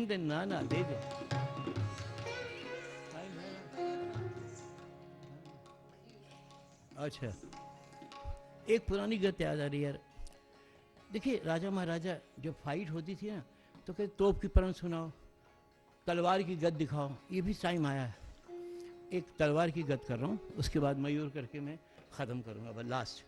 Then ना ना दे दे। अच्छा, एक पुरानी गत याद आ रही है यार। देखिए राजा महाराजा जब फाइट होती थी ना, तो कहते तोप की परम सुनाओ, तलवार की गत दिखाओ। ये भी टाइम आया है। एक तलवार की गत कर रहा हूँ, उसके बाद मयूर करके मैं ख़त्म करूँगा। अब लास्ट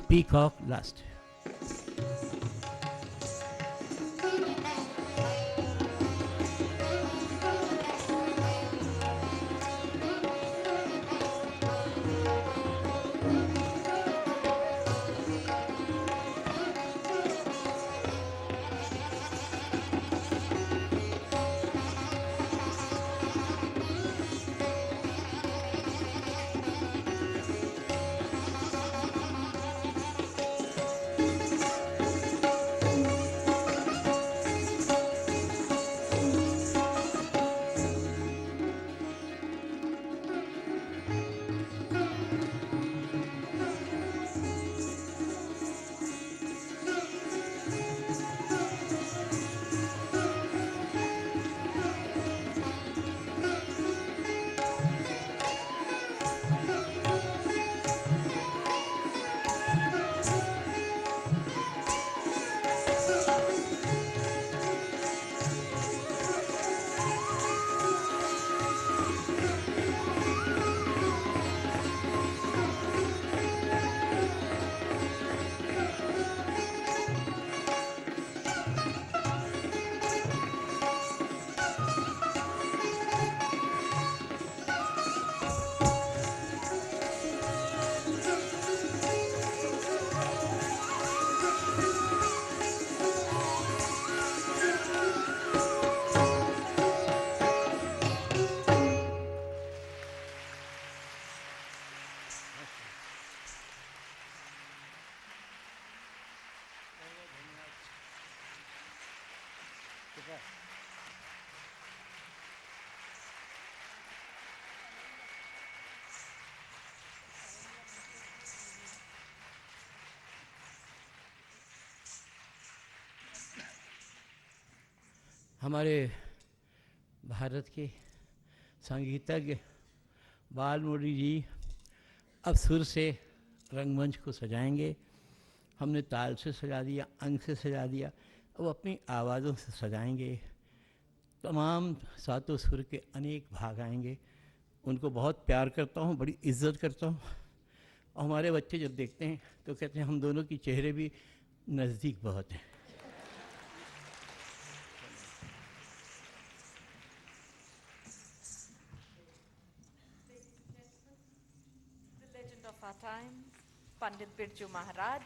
पीकॉक लास्ट। हमारे भारत के संगीतज्ञ बालमुरली जी अब सुर से रंगमंच को सजाएंगे। हमने ताल से सजा दिया, अंग से सजा दिया, अब अपनी आवाज़ों से सजाएंगे। तमाम सातों सुर के अनेक भाग आएंगे। उनको बहुत प्यार करता हूँ, बड़ी इज्जत करता हूँ। और हमारे बच्चे जब देखते हैं तो कहते हैं हम दोनों की चेहरे भी नज़दीक बहुत हैं। The legend of our time, Pt.Birju Maharaj.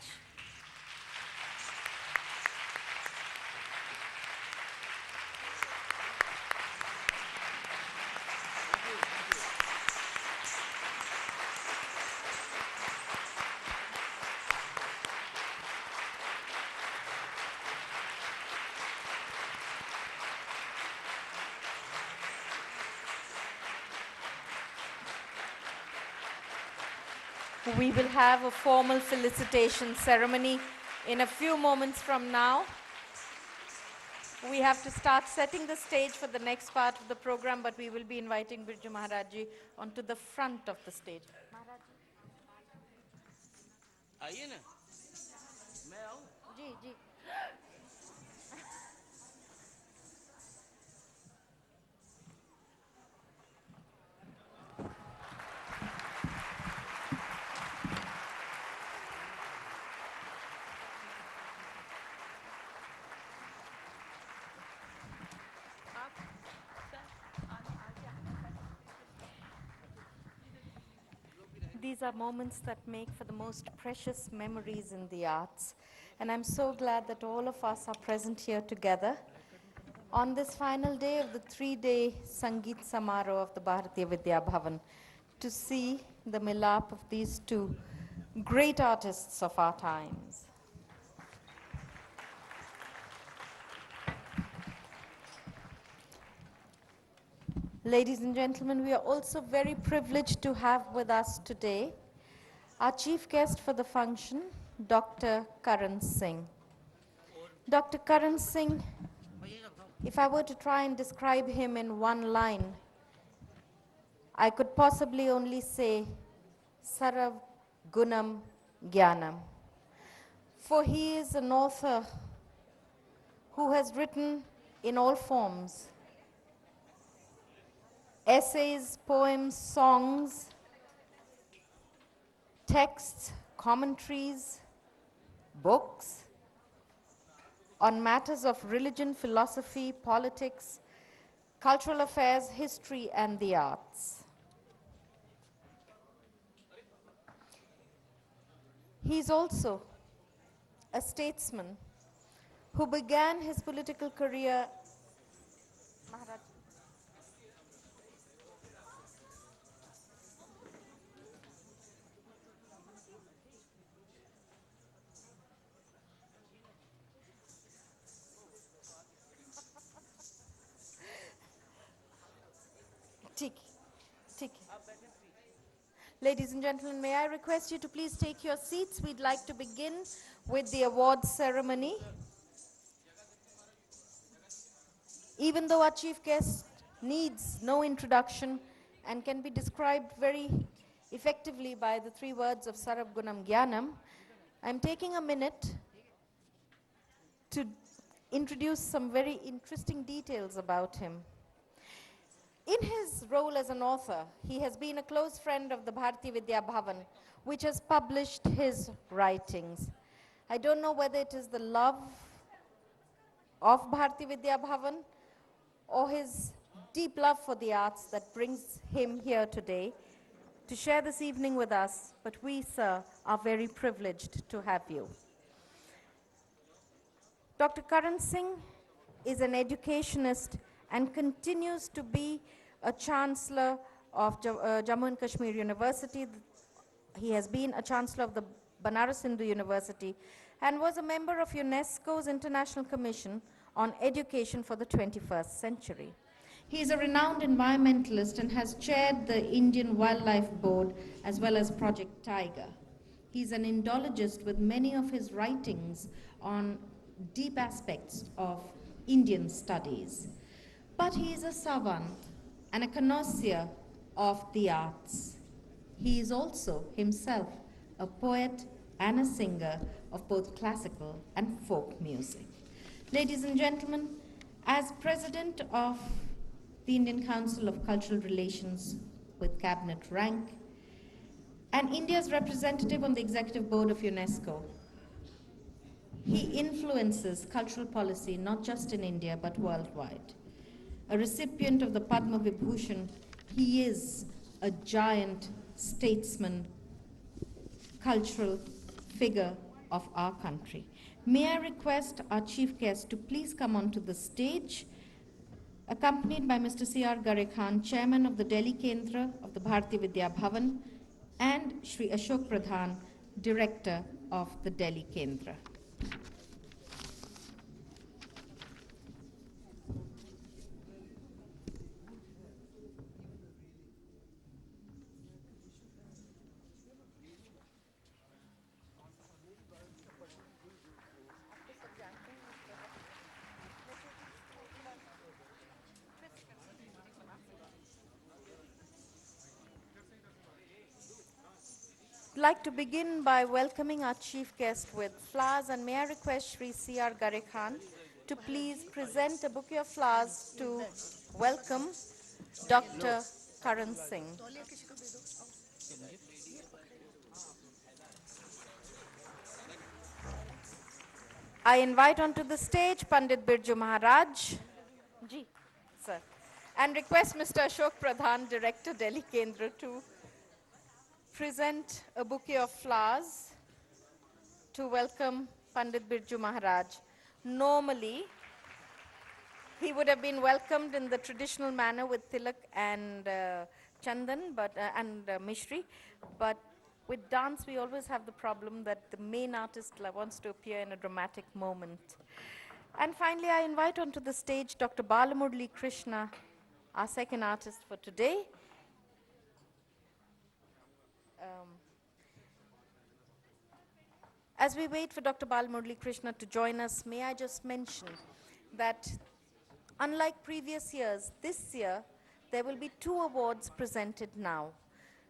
We will have a formal felicitation ceremony in a few moments from now. We have to start setting the stage for the next part of the program, but we will be inviting Birju Maharaj ji onto the front of the stage. आइए ना, मैं आऊँ? जी जी। These are moments that make for the most precious memories in the arts. And I'm so glad that all of us are present here together on this final day of the 3-day Sangeet Samaroh of the Bhartiya Vidya Bhavan to see the milap of these two great artists of our times. Ladies and gentlemen, we are also very privileged to have with us today our chief guest for the function, Dr. Karan Singh. Dr. Karan Singh, if I were to try and describe him in one line, I could possibly only say, Sarv Gunam Gyanam. For he is an author who has written in all forms, essays, poems, songs, texts, commentaries, books on matters of religion, philosophy, politics, cultural affairs, history, and the arts. He is also a statesman who began his political career. Maharaj. Tiki. Ladies and gentlemen, may I request you to please take your seats. We'd like to begin with the awards ceremony. Even though our chief guest needs no introduction and can be described very effectively by the 3 words of Sarv Gunam Gyanam, I'm taking a minute to introduce some very interesting details about him. In his role as an author, he has been a close friend of the Bhartiya Vidya Bhavan, which has published his writings. I don't know whether it is the love of Bhartiya Vidya Bhavan or his deep love for the arts that brings him here today to share this evening with us, but we, sir, are very privileged to have you. Dr. Karan Singh is an educationist and continues to be a chancellor of Jammu and Kashmir University. He has been a chancellor of the Banaras Hindu University and was a member of UNESCO's International Commission on Education for the 21st Century. He is a renowned environmentalist and has chaired the Indian Wildlife Board as well as Project Tiger. He's an Indologist with many of his writings on deep aspects of Indian studies. But he is a savant and a connoisseur of the arts. He is also himself a poet and a singer of both classical and folk music. Ladies and gentlemen, as president of the Indian Council of Cultural Relations with cabinet rank and India's representative on the executive board of UNESCO, he influences cultural policy not just in India but worldwide. A recipient of the Padma Vibhushan, he is a giant statesman, cultural figure of our country. May I request our chief guest to please come onto the stage, accompanied by Mr. C.R. Garre Khan, Chairman of the Delhi Kendra of the Bhartiya Vidya Bhavan, and Shri Ashok Pradhan, Director of the Delhi Kendra. I'd like to begin by welcoming our chief guest with flowers, and may I request Shri C.R. Garre Khan to please present a bouquet of flowers to welcome Dr. Karan Singh. I invite onto the stage Pt.Birju Maharaj, Ji, sir, and request Mr. Ashok Pradhan, Director, Delhi Kendra, to present a bouquet of flowers to welcome Pandit Birju Maharaj. Normally, he would have been welcomed in the traditional manner with tilak and chandan and mishri, but with dance we always have the problem that the main artist wants to appear in a dramatic moment. And finally, I invite onto the stage Dr. Balamuralikrishna, our second artist for today. As we wait for Dr. Balamuralikrishna to join us, may I just mention that unlike previous years, this year there will be two awards presented now.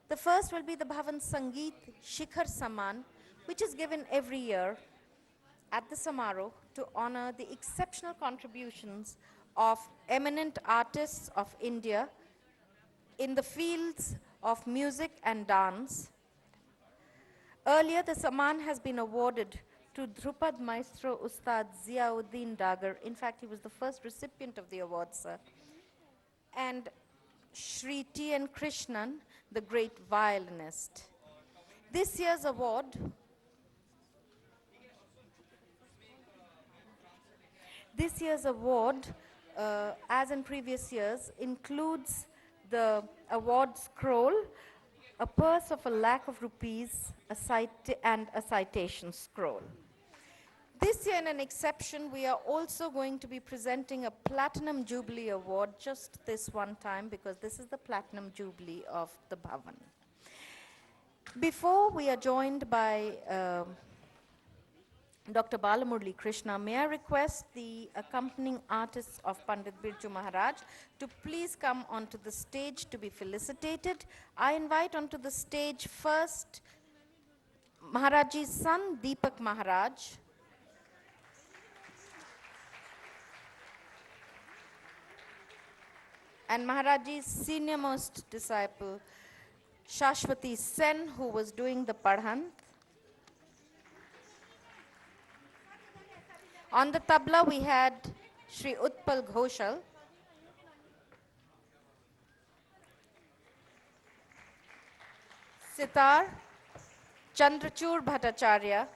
The first will be the Bhawan Sangeet Samaroh, which is given every year at the Samaroh to honor the exceptional contributions of eminent artists of India in the fields of music and dance. Earlier, the Saman has been awarded to Drupad Maestro Ustad Ziauddin Dagar. In fact, he was the first recipient of the award, sir. And Shri T.N. Krishnan, the great violinist. This year's award as in previous years, includes the award scroll, a purse of ₹1,00,000, and a citation scroll. This year, in an exception, we are also going to be presenting a Platinum Jubilee Award just this one time, because this is the Platinum Jubilee of the Bhavan. Before we are joined by Dr. Balamuralikrishna, may I request the accompanying artists of Pandit Birju Maharaj to please come onto the stage to be felicitated. I invite onto the stage first Maharajji's son, Deepak Maharaj. And Maharajji's senior most disciple, Shashwati Sen, who was doing the Padhant. On the tabla, we had Shri Utpal Ghoshal. Sitar, Chandrachur Bhattacharya.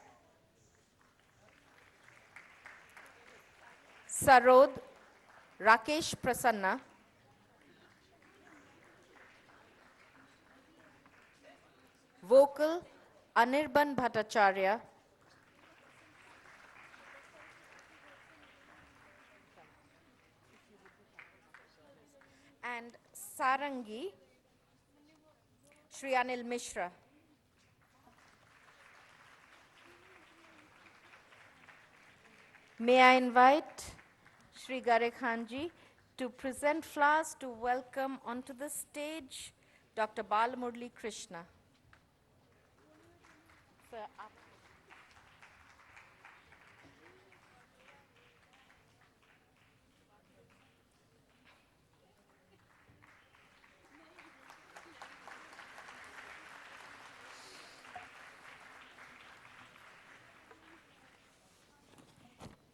Sarod, Rakesh Prasanna. Vocal, Anirban Bhattacharya. And Sarangi, Shri Anil Mishra. May I invite Shri Gare Khanji to present flowers to welcome onto the stage Dr. Balamuralikrishna. Sir, up.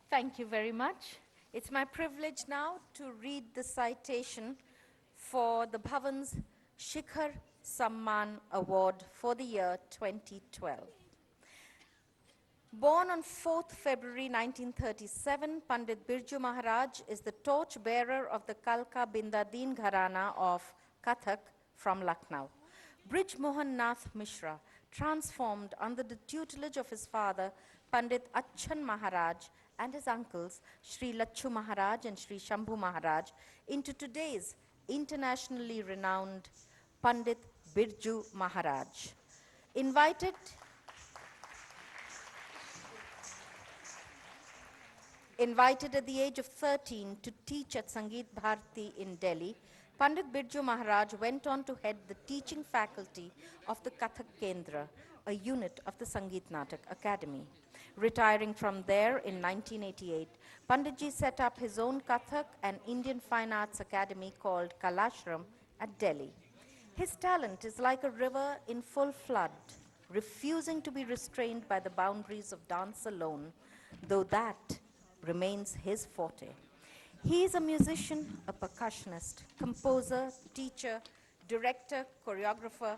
Thank you very much. It's my privilege now to read the citation for the Bhavan's Shikhar Samman Award for the year 2012. Born on 4th February 1937, Pandit Birju Maharaj is the torch-bearer of the Kalka Bindadin Gharana of Kathak from Lucknow. Brij Mohan Nath Mishra transformed under the tutelage of his father, Pandit Achan Maharaj, and his uncles, Shri Lachu Maharaj and Shri Shambhu Maharaj, into today's internationally renowned Pandit Birju Maharaj. Invited at the age of 13 to teach at Sangeet Bharti in Delhi, Pandit Birju Maharaj went on to head the teaching faculty of the Kathak Kendra, a unit of the Sangeet Natak Academy. Retiring from there in 1988, Panditji set up his own Kathak and Indian Fine Arts Academy called Kalashram at Delhi. His talent is like a river in full flood, refusing to be restrained by the boundaries of dance alone, though that remains his forte. He is a musician, a percussionist, composer, teacher, director, choreographer,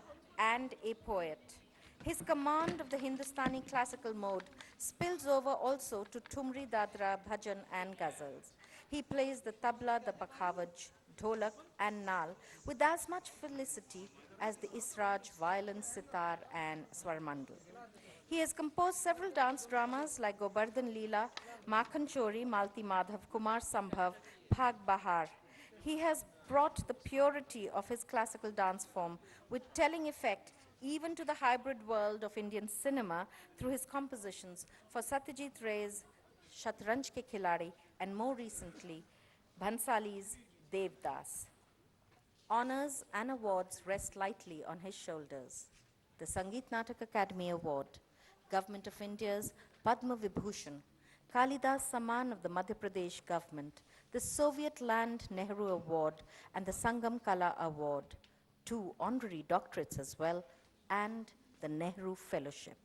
and a poet. His command of the Hindustani classical mode spills over also to Tumri Dadra, Bhajan, and Ghazals. He plays the tabla, the pakhavaj, dholak, and nal with as much felicity as the israj, violin, sitar, and swarmandal. He has composed several dance dramas like Gobardhan Leela, Makhan Chori, Malti Madhav, Kumar Sambhav, Bhag Bahar. He has brought the purity of his classical dance form with telling effect even to the hybrid world of Indian cinema through his compositions for Satyajit Ray's Shatranj Ke Khiladi and more recently Bhansali's Devdas. Honors and awards rest lightly on his shoulders. The Sangeet Natak Academy Award, Government of India's Padma Vibhushan, Kalidas Samman of the Madhya Pradesh government, the Soviet Land Nehru Award, and the Sangam Kala Award, 2 honorary doctorates as well, and the Nehru Fellowship.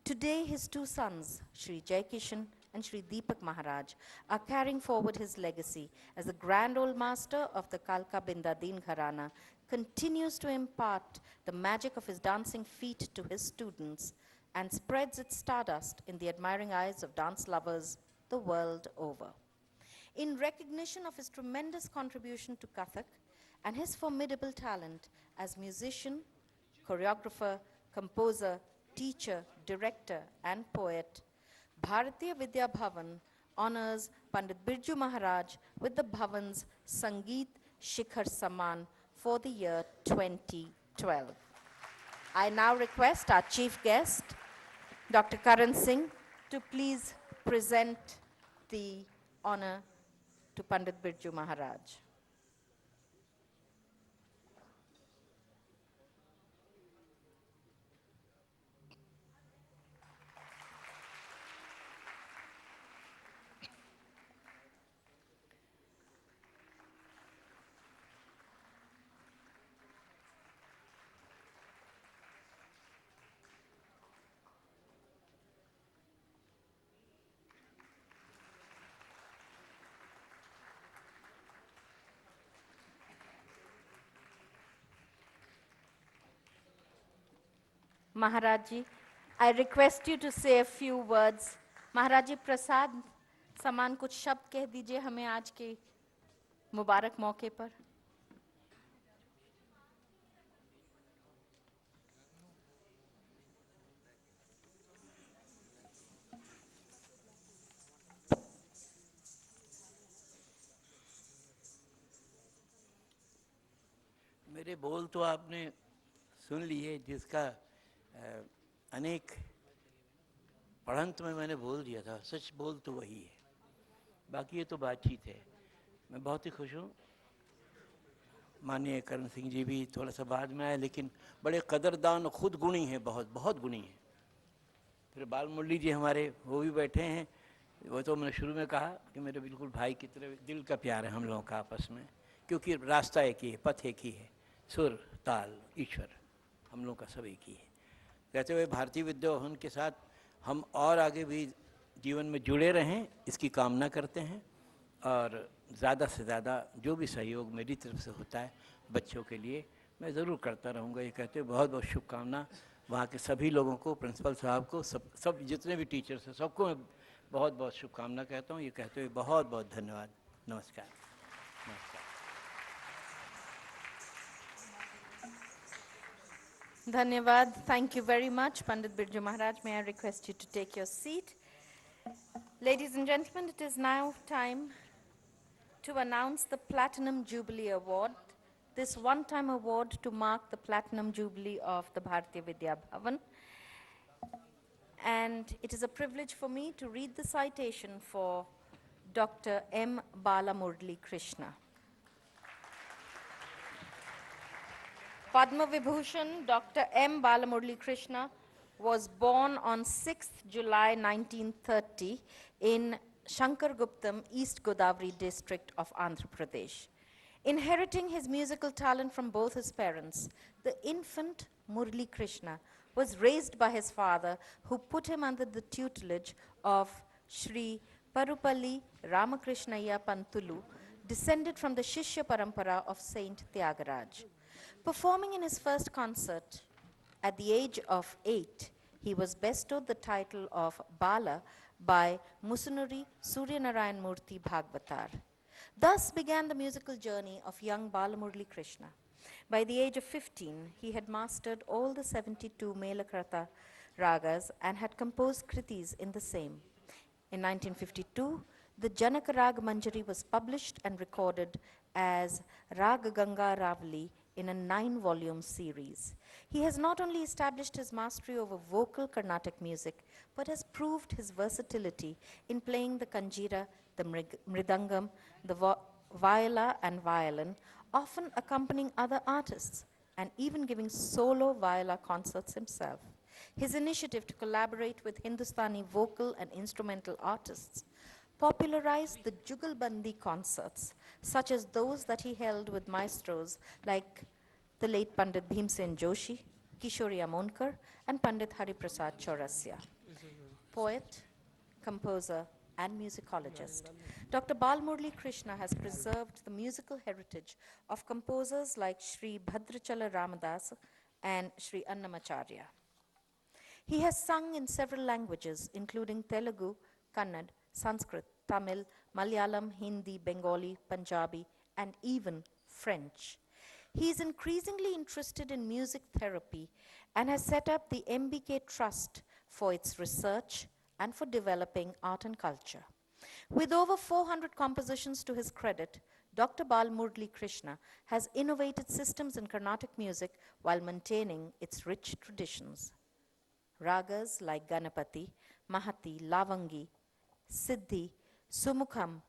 Today, his 2 sons, Shri Jaikishan and Shri Deepak Maharaj, are carrying forward his legacy as the Grand Old Master of the Kalka Binda Deen Gharana continues to impart the magic of his dancing feet to his students and spreads its stardust in the admiring eyes of dance lovers the world over. In recognition of his tremendous contribution to Kathak and his formidable talent as musician, choreographer, composer, teacher, director, and poet, Bhartiya Vidya Bhawan honors Pt.Birju Maharaj with the Bhavan's Sangeet Shikhar Samman for the year 2012. I now request our chief guest, Dr. Karan Singh, to please present the honor to Pt.Birju Maharaj. Maharaj ji, I request you to say a few words. Maharaj ji, प्रसाद समान कुछ शब्द कह दीजिए हमें आज के मुबारक मौके पर. मेरे बोल तो आपने सुन लिए, जिसका अनेक पढ़ंत में मैंने बोल दिया था, सच बोल तो वही है, बाकी ये तो बातचीत है. मैं बहुत ही खुश हूँ. माननीय करण सिंह जी भी थोड़ा सा बाद में आए, लेकिन बड़े कदरदान, खुद गुणी हैं, बहुत बहुत गुणी हैं. फिर बाल मुरली जी हमारे, वो भी बैठे हैं. वो तो मैंने शुरू में कहा कि मेरे बिल्कुल भाई की तरह, दिल का प्यार है हम लोगों का आपस में, क्योंकि रास्ता एक ही है, पथ एक ही है, सुर ताल ईश्वर हम लोगों का सब एक ही है. कहते हुए भारतीय विद्या भवन के साथ हम और आगे भी जीवन में जुड़े रहें, इसकी कामना करते हैं. और ज़्यादा से ज़्यादा जो भी सहयोग मेरी तरफ से होता है बच्चों के लिए, मैं ज़रूर करता रहूँगा. ये कहते हुए बहुत बहुत शुभकामना वहाँ के सभी लोगों को, प्रिंसिपल साहब को, सब जितने भी टीचर्स हैं, सबको मैं बहुत बहुत शुभकामना कहता हूँ. ये कहते हुए बहुत बहुत धन्यवाद. नमस्कार. नमस्कार. Dhanyavad. Thank you very much, Pt.Birju Maharaj. May I request you to take your seat? Ladies and gentlemen, it is now time to announce the Platinum Jubilee Award. This one-time award to mark the Platinum Jubilee of the Bhartiya Vidya Bhavan. And it is a privilege for me to read the citation for Dr. M. Balamuralikrishna. Padma Vibhushan Dr. M. Balamuralikrishna was born on 6th July 1930 in Shankarguptam, East Godavari district of Andhra Pradesh. Inheriting his musical talent from both his parents, the infant Murali Krishna was raised by his father, who put him under the tutelage of Sri Parupalli Ramakrishnaya Pantulu, descended from the Shishya Parampara of Saint Tyagaraja. Performing in his first concert at the age of 8, he was bestowed the title of Bala by Musunuri Suryanarayan Murthy Bhagavatar. Thus began the musical journey of young Balamuralikrishna. By the age of 15, he had mastered all the 72 Melakrata ragas and had composed kritis in the same. In 1952, the Janaka Rag Manjari was published and recorded as Raga Ganga Ravali in a 9-volume series. He has not only established his mastery over vocal Carnatic music, but has proved his versatility in playing the kanjira, the mridangam, the viola and violin, often accompanying other artists, and even giving solo viola concerts himself. His initiative to collaborate with Hindustani vocal and instrumental artists popularized the Jugalbandi concerts, such as those that he held with maestros like the late Pandit Bhimsen Joshi, Kishori Amonkar, and Pandit Hariprasad Chaurasya. Poet, composer, and musicologist, Dr. Balamuralikrishna has preserved the musical heritage of composers like Sri Bhadrachala Ramadas and Sri Annamacharya. He has sung in several languages, including Telugu, Kannada, Sanskrit, Tamil, Malayalam, Hindi, Bengali, Punjabi, and even French. He is increasingly interested in music therapy and has set up the MBK Trust for its research and for developing art and culture. With over 400 compositions to his credit, Dr. Balamuralikrishna has innovated systems in Carnatic music while maintaining its rich traditions. Ragas like Ganapati, Mahati, Lavangi, Siddhi, Sumukham,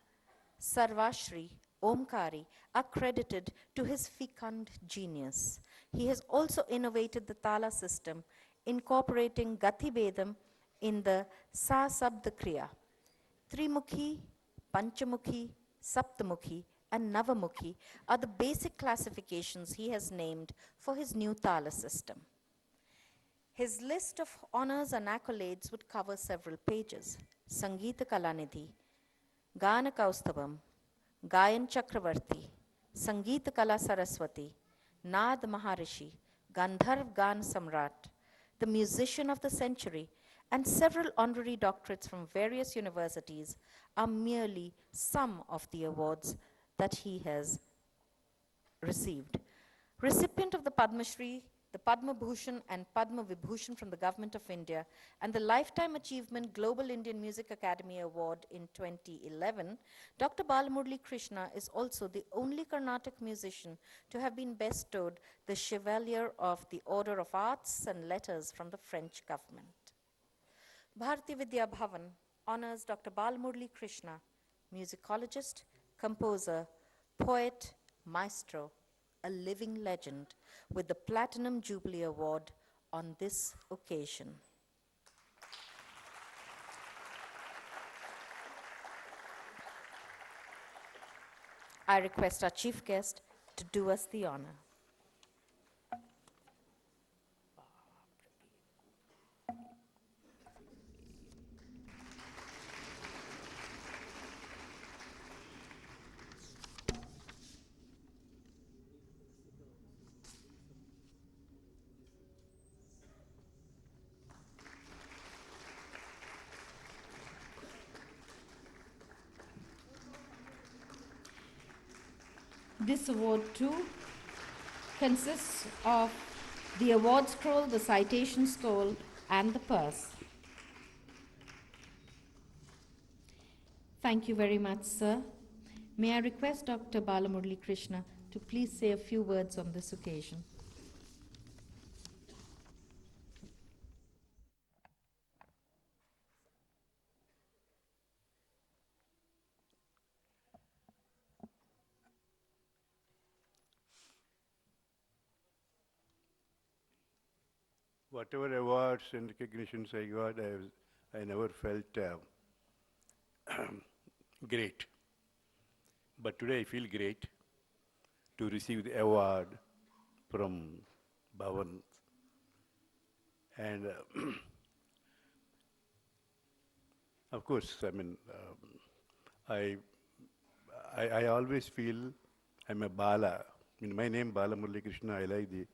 Sarvashri, Omkari are credited to his fecund genius. He has also innovated the Tala system, incorporating Gati Bedam in the Sa Sabda Kriya. Trimukhi, Panchamukhi, Saptamukhi, and Navamukhi are the basic classifications he has named for his new Tala system. His list of honors and accolades would cover several pages. Sangeeta Kalanidhi, Gana Kaustavam, Gayan Chakravarti, Sangeeta Kala Saraswati, Nad Maharishi, Gandharv Gan Samrat, the Musician of the Century, and several honorary doctorates from various universities are merely some of the awards that he has received. Recipient of the Padma Shri, the Padma Bhushan and Padma Vibhushan from the Government of India, and the Lifetime Achievement Global Indian Music Academy Award in 2011, Dr. Balamuralikrishna is also the only Carnatic musician to have been bestowed the Chevalier of the Order of Arts and Letters from the French government. Bhartiya Vidya Bhawan honors Dr. Balamuralikrishna, musicologist, composer, poet, maestro, a living legend, with the Platinum Jubilee Award on this occasion. I request our chief guest to do us the honor. This award too consists of the award scroll, the citation scroll, and the purse. Thank you very much, sir. May I request Dr. Balamuralikrishna to please say a few words on this occasion. Whatever awards and recognitions I got, I never felt great. But today I feel great to receive the award from Bhawan. And of course, I mean, I always feel I'm a Bala. In my name, Balamuralikrishna, I like the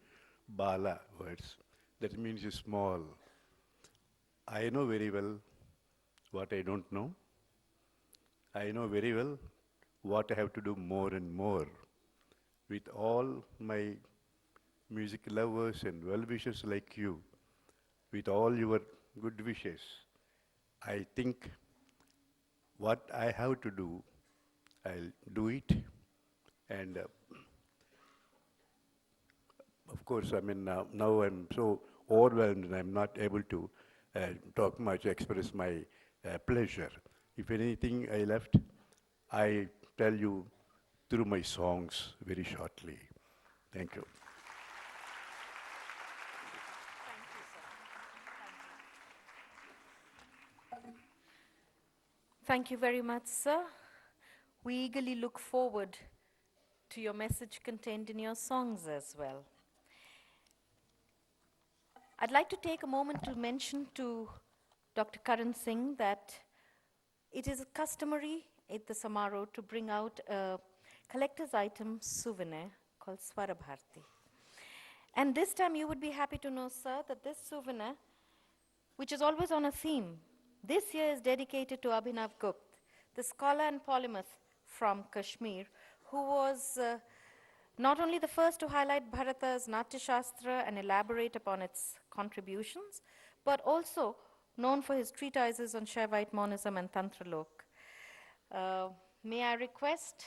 Bala words. That means small. I know very well what I don't know. I know very well what I have to do more and more. With all my music lovers and well-wishers like you, with all your good wishes, I think what I have to do, I'll do it. And of course, I mean, now I'm so overwhelmed and I'm not able to talk much, express my pleasure. If anything I left, I tell you through my songs very shortly. Thank you. Thank you very much, sir. We eagerly look forward to your message contained in your songs as well. I'd like to take a moment to mention to Dr. Karan Singh that it is customary at the Samaroh to bring out a collector's item souvenir called Swara Bharti. And this time you would be happy to know, sir, that this souvenir, which is always on a theme, this year is dedicated to Abhinav Gupta, the scholar and polymath from Kashmir, who was not only the first to highlight Bharata's Natya Shastra and elaborate upon its contributions, but also known for his treatises on Shaivite monism and Tantra Lok. May I request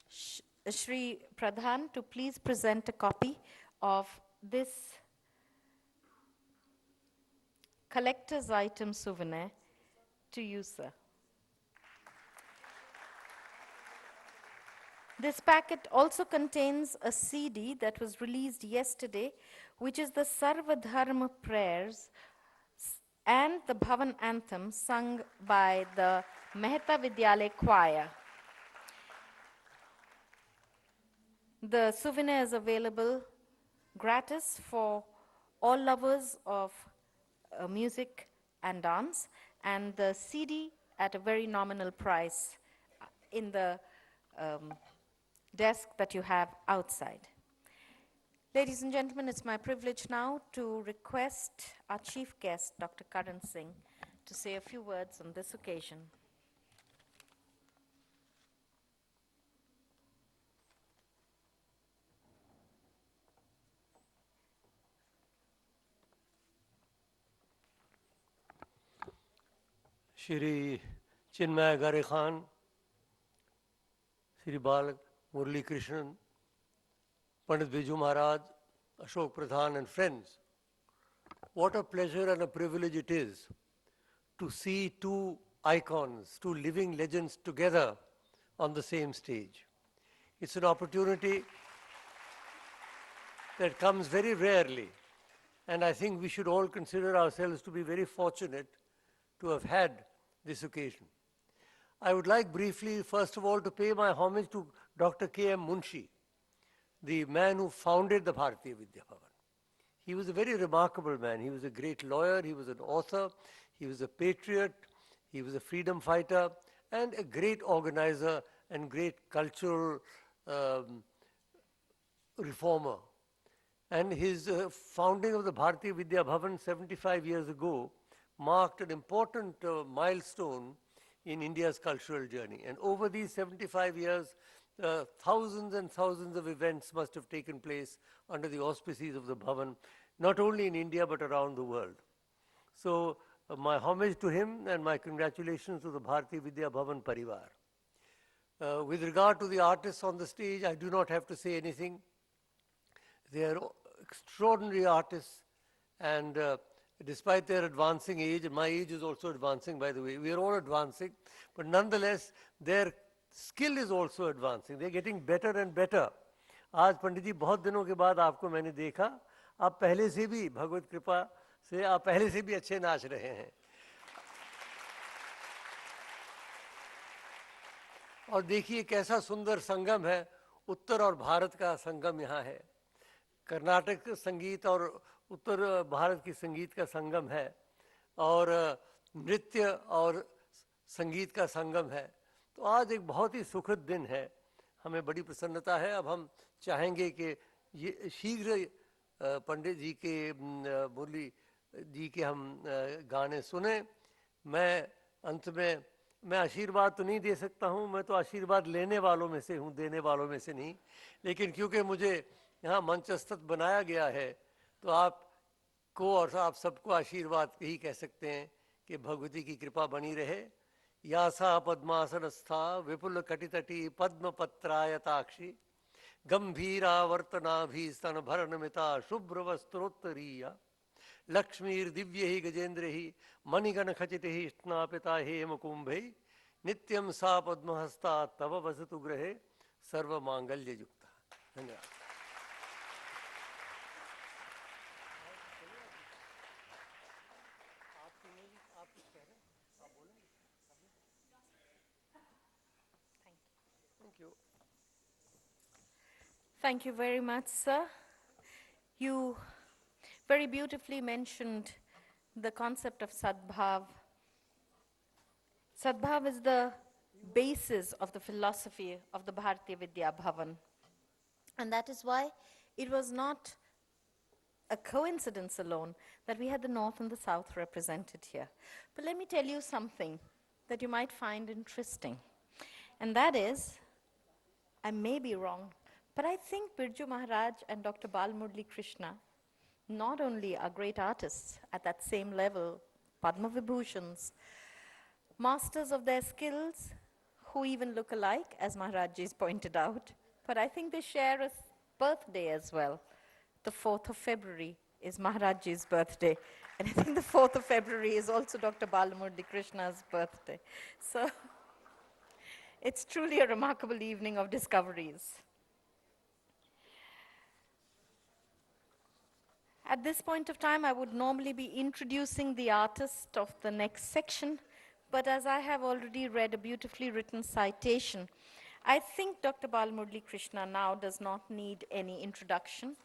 Shri Pradhan to please present a copy of this collector's item souvenir to you, sir. This packet also contains a CD that was released yesterday, which is the Sarva Dharma prayers and the Bhawan anthem sung by the Mehta Vidyalaya choir. The souvenir is available gratis for all lovers of music and dance, and the CD at a very nominal price in the desk that you have outside. Ladies and gentlemen, it's my privilege now to request our chief guest, Dr. Karan Singh, to say a few words on this occasion. Shri Chinmay Gare Khan, Shri Balamuralikrishna, Pt.Birju Maharaj, Ashok Pradhan and friends. What a pleasure and a privilege it is to see two icons, two living legends together on the same stage. It's an opportunity that comes very rarely, and I think we should all consider ourselves to be very fortunate to have had this occasion. I would like briefly, first of all, to pay my homage to Dr. K.M. Munshi, the man who founded the Bhartiya Vidya Bhawan. He was a very remarkable man. He was a great lawyer, he was an author, he was a patriot, he was a freedom fighter, and a great organizer and great cultural reformer. And his founding of the Bhartiya Vidya Bhavan 75 years ago marked an important milestone in India's cultural journey. And over these 75 years, thousands and thousands of events must have taken place under the auspices of the Bhavan, not only in India but around the world. So my homage to him and my congratulations to the Bhartiya Vidya Bhavan Parivar. With regard to the artists on the stage, I do not have to say anything. They are extraordinary artists, and despite their advancing age, and my age is also advancing, by the way, we are all advancing, but nonetheless, their skill is also advancing. They're getting better and better. आज पंडित जी बहुत दिनों के बाद आपको मैंने देखा, आप पहले से भी भगवत कृपा से आप पहले से भी अच्छे नाच रहे हैं. और देखिए कैसा सुंदर संगम है, उत्तर और भारत का संगम यहाँ है. कर्नाटक संगीत और उत्तर भारत की संगीत का संगम है, और नृत्य और संगीत का संगम है. तो आज एक बहुत ही सुखद दिन है, हमें बड़ी प्रसन्नता है। अब हम चाहेंगे कि ये शीघ्र पंडित जी के मुरली जी के हम गाने सुने। मैं अंत में मैं आशीर्वाद तो नहीं दे सकता हूँ, मैं तो आशीर्वाद लेने वालों में से हूँ, देने वालों में से नहीं। लेकिन क्योंकि मुझे यहाँ मंचस्थ बनाया गया है तो आपको और आप सबको आशीर्वाद ही कह सकते हैं कि भगवती की कृपा बनी रहे। यासा पद्मासनस्था विपुल कटितटी पद्म पत्रायताक्षी गंभीरावर्तनाभीस्तन भरणमिता शुभ्र वस्त्रोत्तरीया लक्ष्मीर्दिव्य ही गजेन्द्र ही मणिगण खचित ही स्नापिता हेम कुंभे नित्यम सा पद्महस्ता तव वसतु गृहे सर्व मांगल्य युक्ता। धन्यवाद। Thank you. Thank you very much, sir. You very beautifully mentioned the concept of Sadbhav. Sadbhav is the basis of the philosophy of the Bhartiya Vidya Bhavan. And that is why it was not a coincidence alone that we had the North and the South represented here. But let me tell you something that you might find interesting. And that is, I may be wrong, but I think Birju Maharaj and Dr. Balamuralikrishna not only are great artists at that same level, Padma Vibhushans, masters of their skills, who even look alike, as Maharajji's pointed out, but I think they share a birthday as well. The 4th of February is Maharajji's birthday, and I think the 4th of February is also Dr. Balamuralikrishna's birthday. So it's truly a remarkable evening of discoveries. At this point of time, I would normally be introducing the artist of the next section, but as I have already read a beautifully written citation, I think Dr. Balamuralikrishna now does not need any introduction.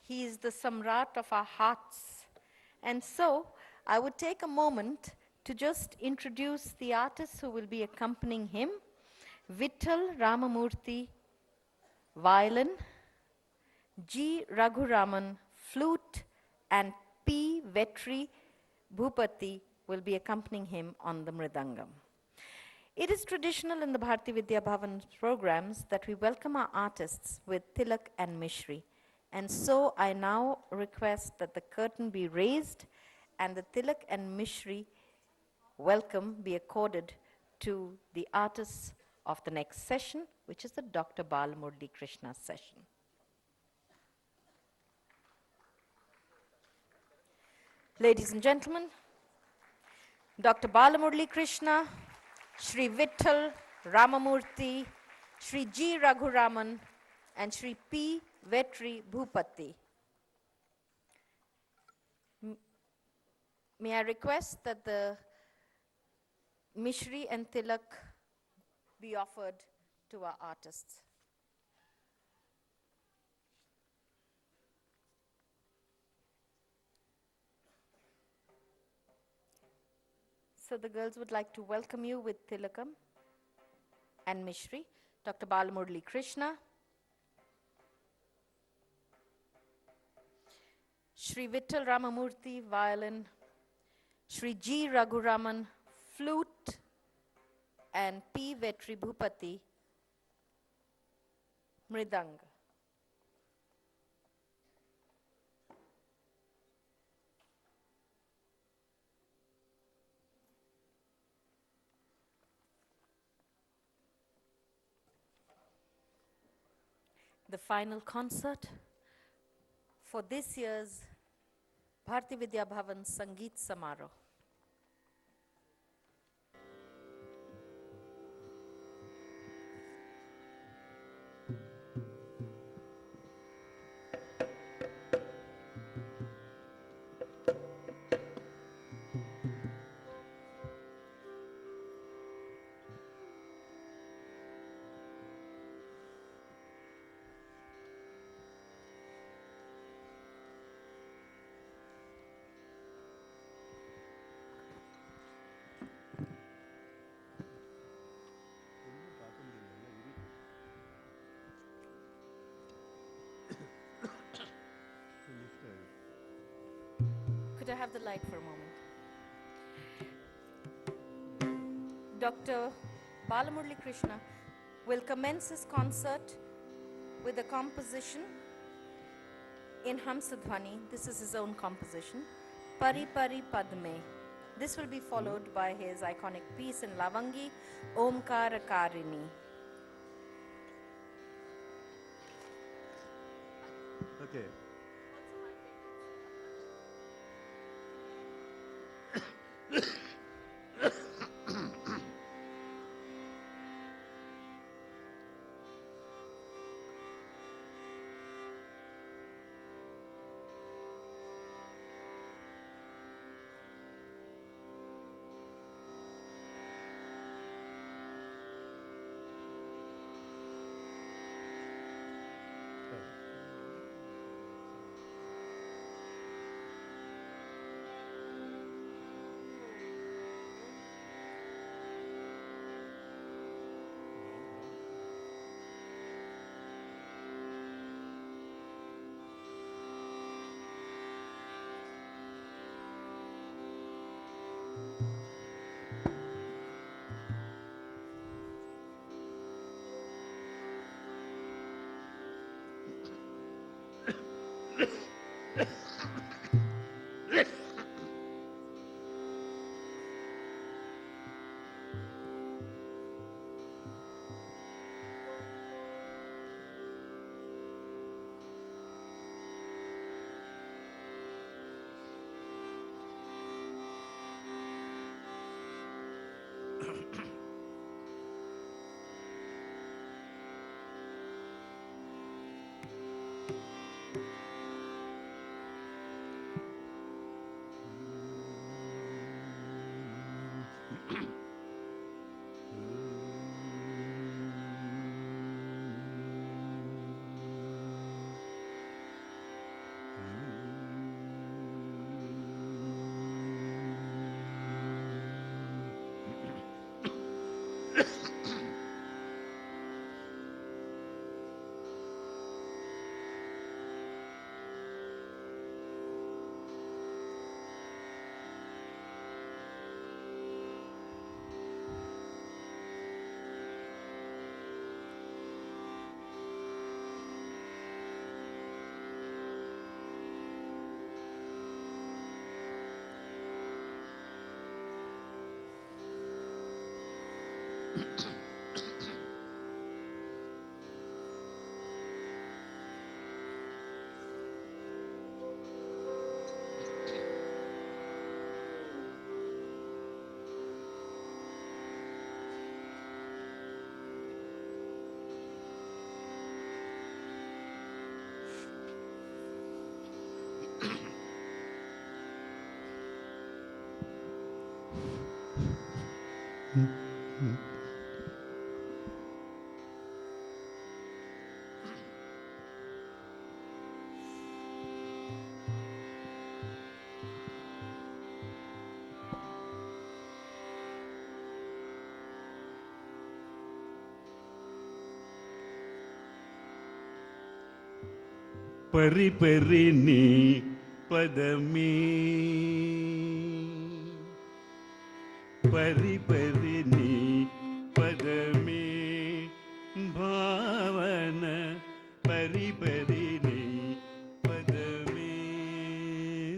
He is the Samrat of our hearts. And so I would take a moment to just introduce the artists who will be accompanying him. Vittal Ramamurthy, violin, G. Raghuraman, flute, and P. Vetri Bhupati will be accompanying him on the mridangam. It is traditional in the Bhartiya Vidya Bhavan programs that we welcome our artists with Tilak and Mishri. And so I now request that the curtain be raised and the Tilak and Mishri welcome be accorded to the artists of the next session, which is the Dr. Balamuralikrishna session. Ladies and gentlemen, Dr. Balamuralikrishna, Shri Vittal Ramamurthy, Shri G. Raghuraman, and Shri P. Vetri Bhupati. May I request that the Mishri and Tilak be offered to our artists. So the girls would like to welcome you with Tilakam and Mishri. Dr. Balamuralikrishna, Shri Vittal Ramamurthy, violin, Shri G. Raghuraman, flute, and P. Vetri Bhupati, mridanga. The final concert for this year's Bhartiya Vidya Bhavan Sangeet Samaroh. Could I have the light for a moment? Dr. Balamuralikrishna will commence his concert with a composition in Hamsadhwani. This is his own composition, Pari Pari Padme. This will be followed by his iconic piece in Lavangi, Omkara Karini. Okay. Pari pari ni padami, pari pari ni padami, bhavana pari pari ni padami,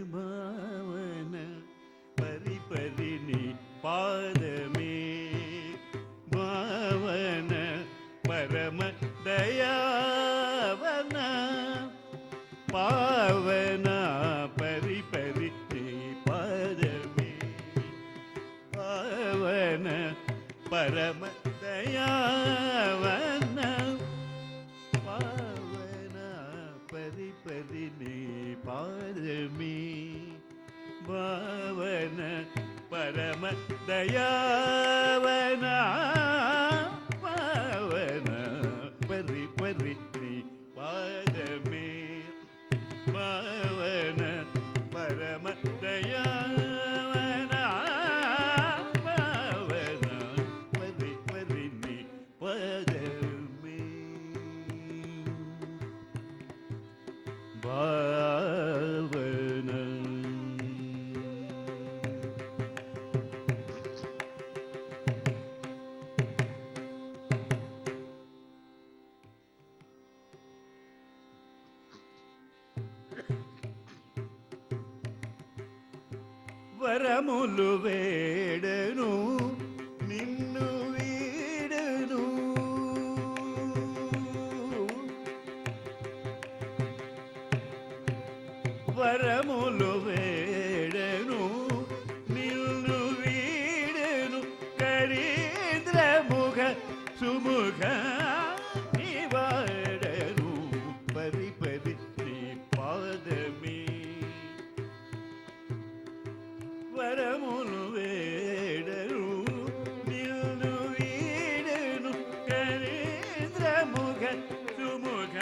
bhavana pari pari ni padami, bhavana parama dayavana. Pavana pari pari ni padami, Pavana parama dayavana, Pavana pari pari ni padami, Pavana parama dayavana, Pavana pari pari ni padami. Bhavana parama dayavana, Bhavana pari pari ni padami, Bhavana వరములు వేడను నిన్ను వీడను వరములు వేడను నిన్ను వీడను కరీంద్రముఖ సుముఖ నివాడను పరి పరి నీ పాదమే వరములు వేడను నిన్ను వీడను కరీంద్రముఖ సుముఖ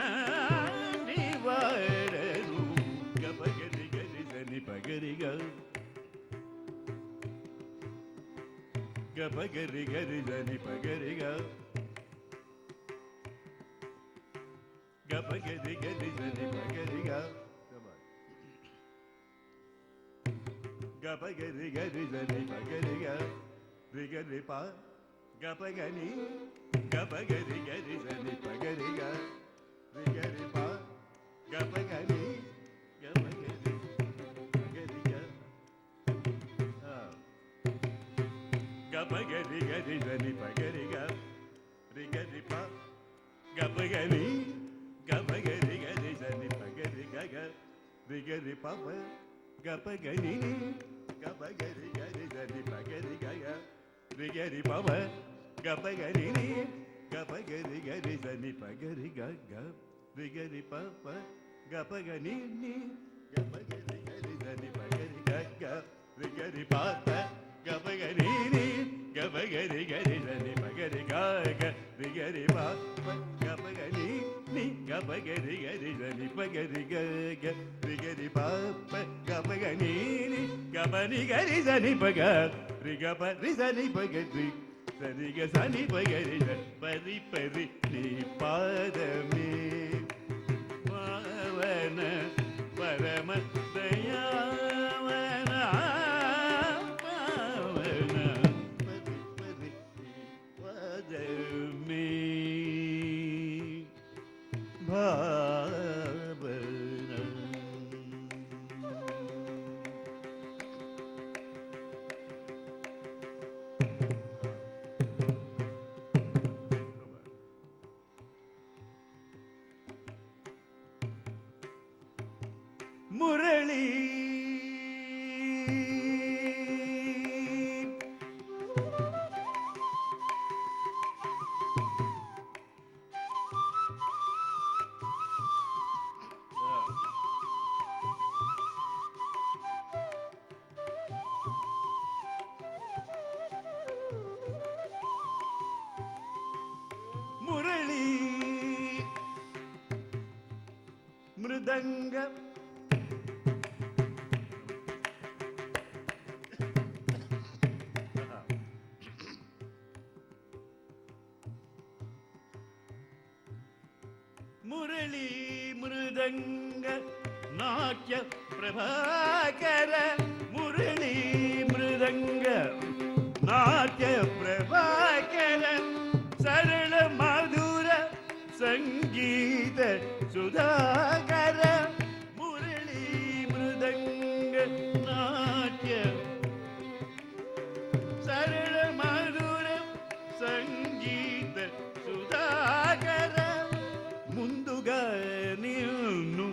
నివాడను గపగరి గరి సని పగరిగా గపగరి గరి సని పగరిగా గపగరి గరి సని పగరిగా గపగరి గరి సని పగరిగా రిగరి పా గపగని గపగరి గరి సని పగరిగా రిగరి పా గపగని గపగరి పగరిగా గపగరి గరి సని పగరిగా రిగరి పా గపగని గపగరి గరి సని పగరిగా రిగరి పాప గపగని గపగరి గరి సని పగరిగా రిగరి పాప గపగని గపగరి గరి సని పగరిగా రిగరి పాప గపగని గపగరి గరి సని పగరిగా రిగరి పాప గపగని గపగరి గరి సని పగరిగా రిగరి పాప గపగని గపగరి గరి సని పగరిగా రిగరి పాప గపగని గపని గరి సని పగ రిగప రిసని పగరి సరిగ సని పగరి పరి పరి నీ పాదమే పావన పరమ దయావన పావన పరి పరి నీ పాదమే భావన మురళి మురళి మృదంగ మురళి మృదంగ నాట్య ప్రభాకర మురళి మృదంగ నాట్య ప్రభాకర సరళ మధుర సంగీత సుధాకర మురళి మృదంగ నాట్య సరళ మధుర సంగీత సుధాకర ముందుగా నిన్ను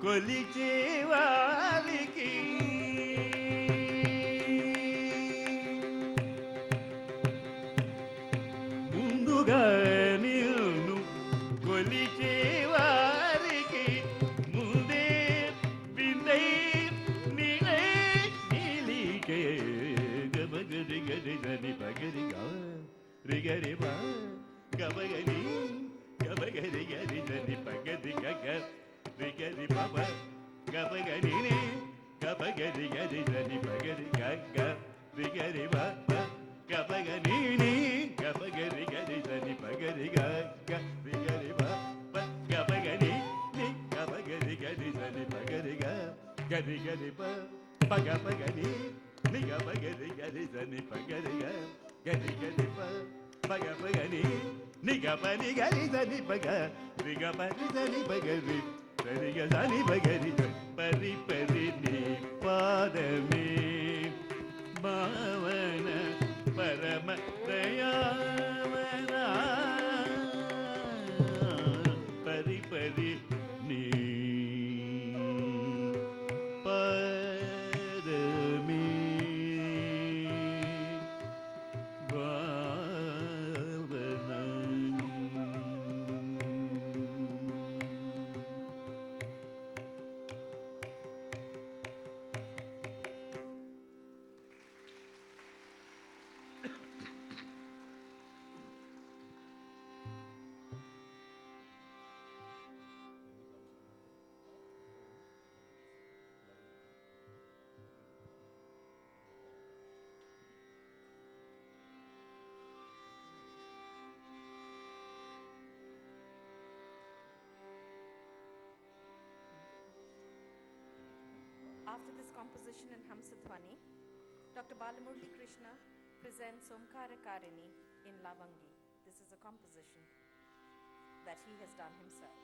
కొలిచే వారికి ముందుగా నిన్ను కొలిచే వారికి ముందే విందై నీలై నీలికే గబగరి గరి గరి పగరిగా రిగరి బా గబగరి గబగరి గరి గరి పగరి గగ రిగరి బాబ గబగరి గబగరి గరి గరి పగరి గగ రిగరి బాబ గబగరి గబగరి గరి గరి పగరి గగ రిగరి బాబ గబగరి గబగరి గరి గరి పగరి గరి గరి పగపగరి నిగబగరి గరి గరి పగరి గరి గరి పగపగరి నిగపని గరి గరి పగ నిగపని గరి పగరి సరిగ సని పగరి పరి పరి నీ పాదమే ಮಾವನ ಪರಮ ದಯಾವನ ಪರಿ ಪರಿ ನೀ ಪರಮೇ After this composition in Hamsadhwani, Dr. Balamuralikrishna presents Omkara Karini in Lavangi. This is a composition that he has done himself.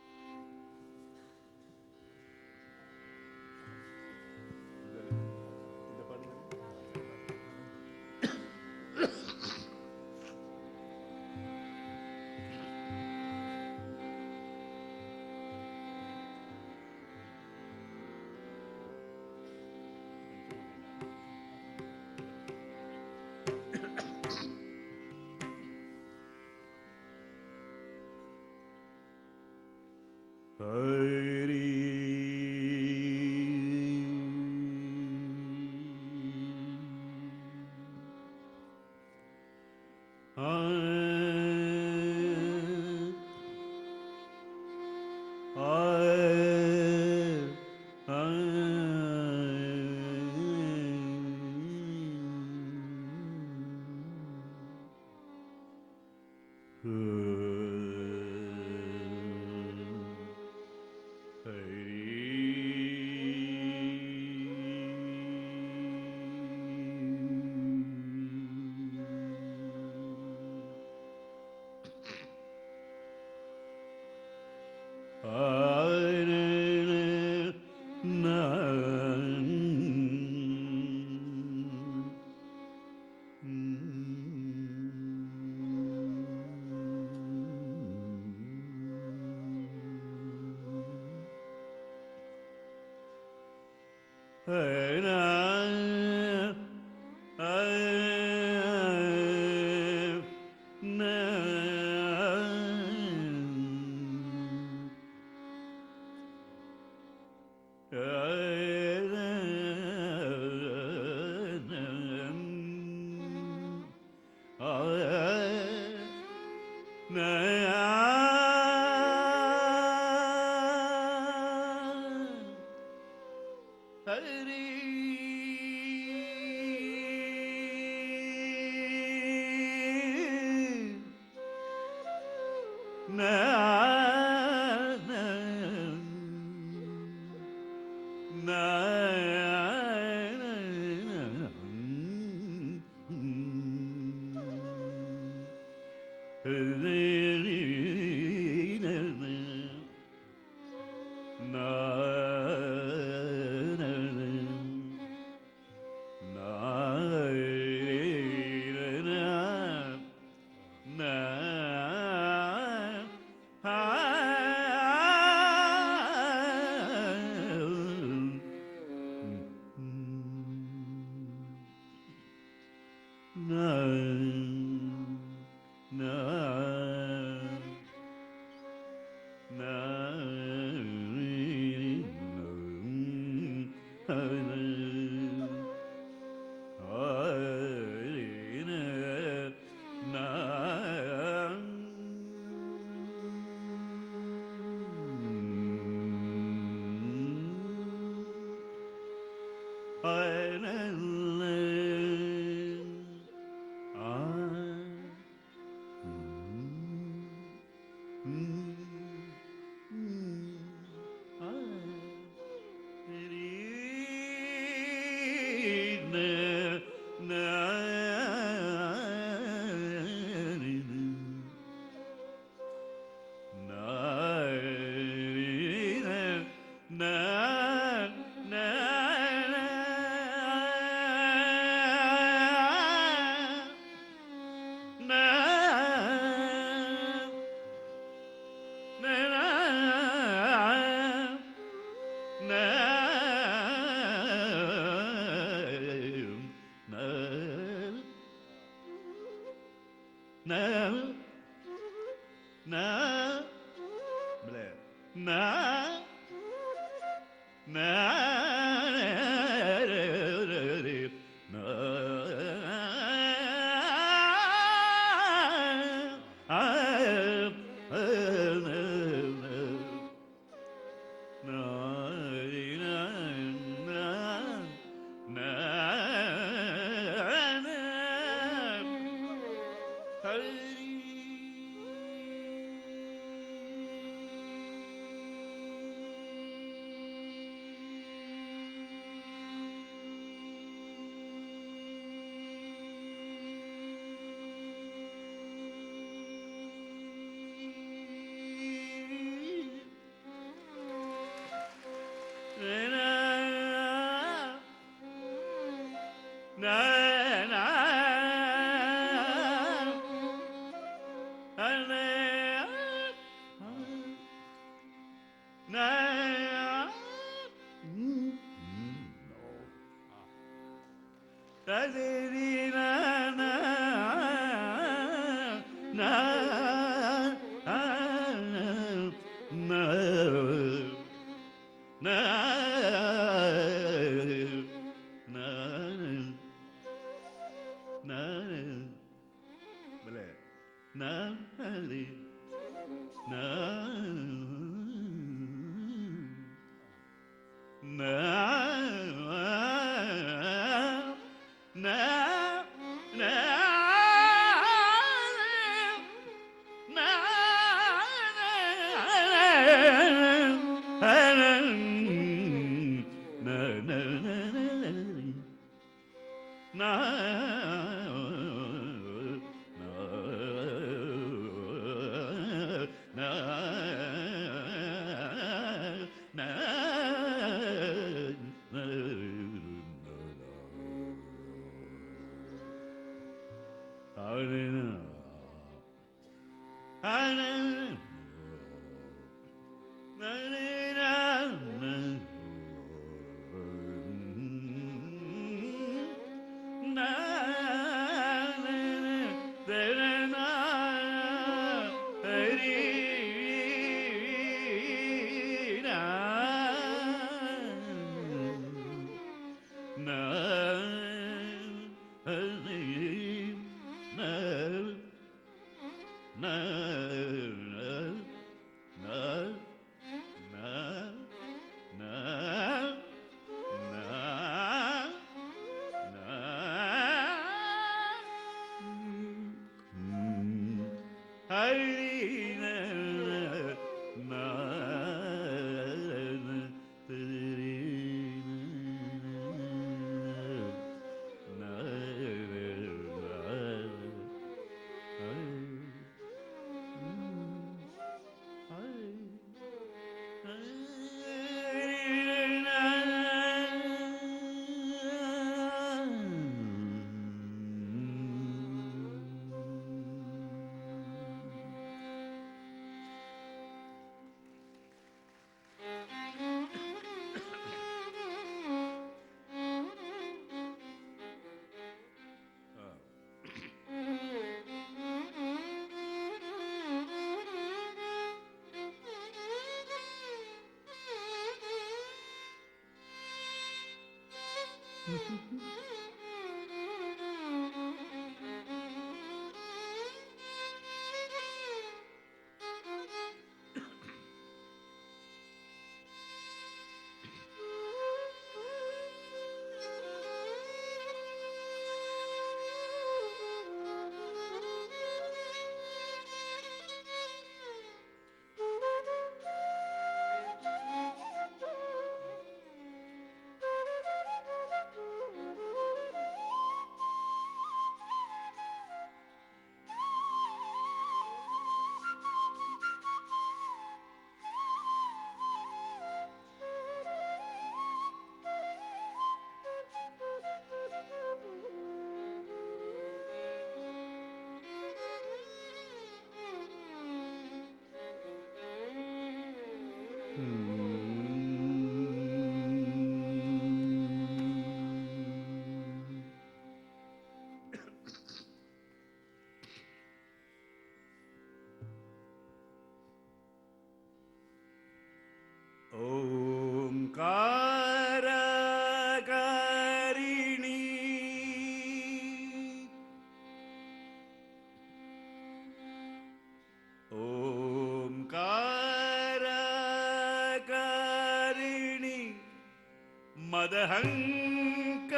मदहंकार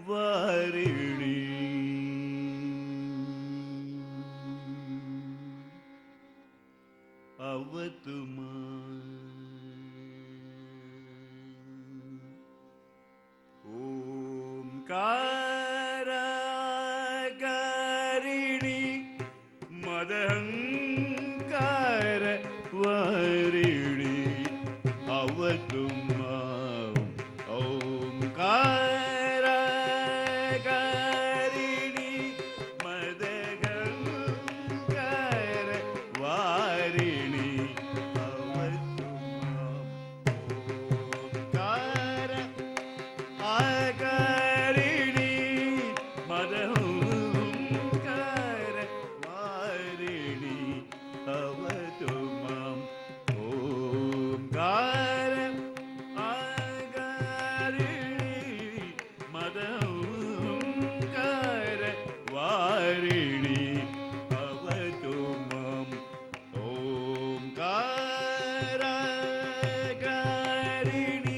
वारिणी अवतुमा ओंकाराकारिणी मदहंकार वारिणी अवतुमा ओंकाराकारिणी मदहंकार वारिणी अवतुमा ओंकार आकारिणी मदहंकार वारिणी अवतु मां ओंकार आकारिणी मदहंकार वारिणी अवतु मां ओंकार आकारिणी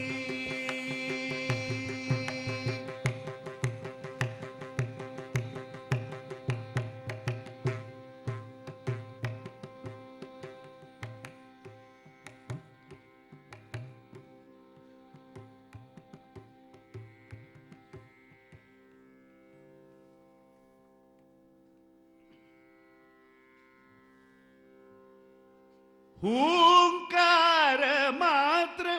हूंकार मात्र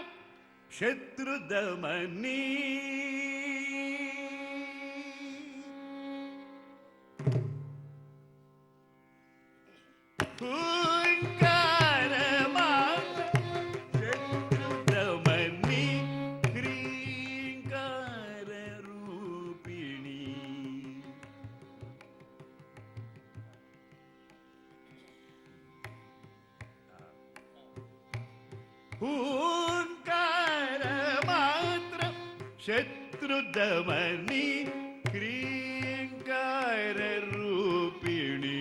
शत्रुदमनी हूंकार मात्र शत्रुदमनी ह्रींकार रूपिणी हूंकार मात्र शत्रुदमनी ह्रींकार रूपिणी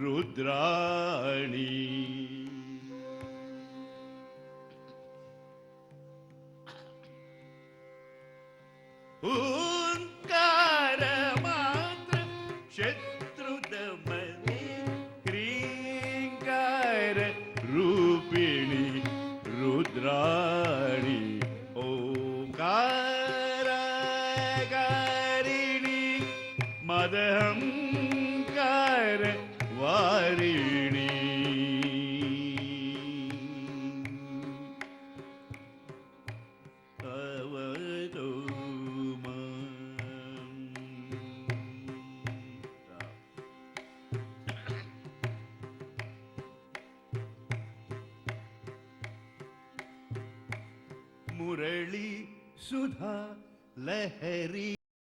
रुद्राणी हूंकार मात्र शत्रुदमनी ह्रींकार रूपिणी रुद्राणी ओंकाराकारिणी मदहंकार वारिणी अवतु मां मुरली सुधा लहरी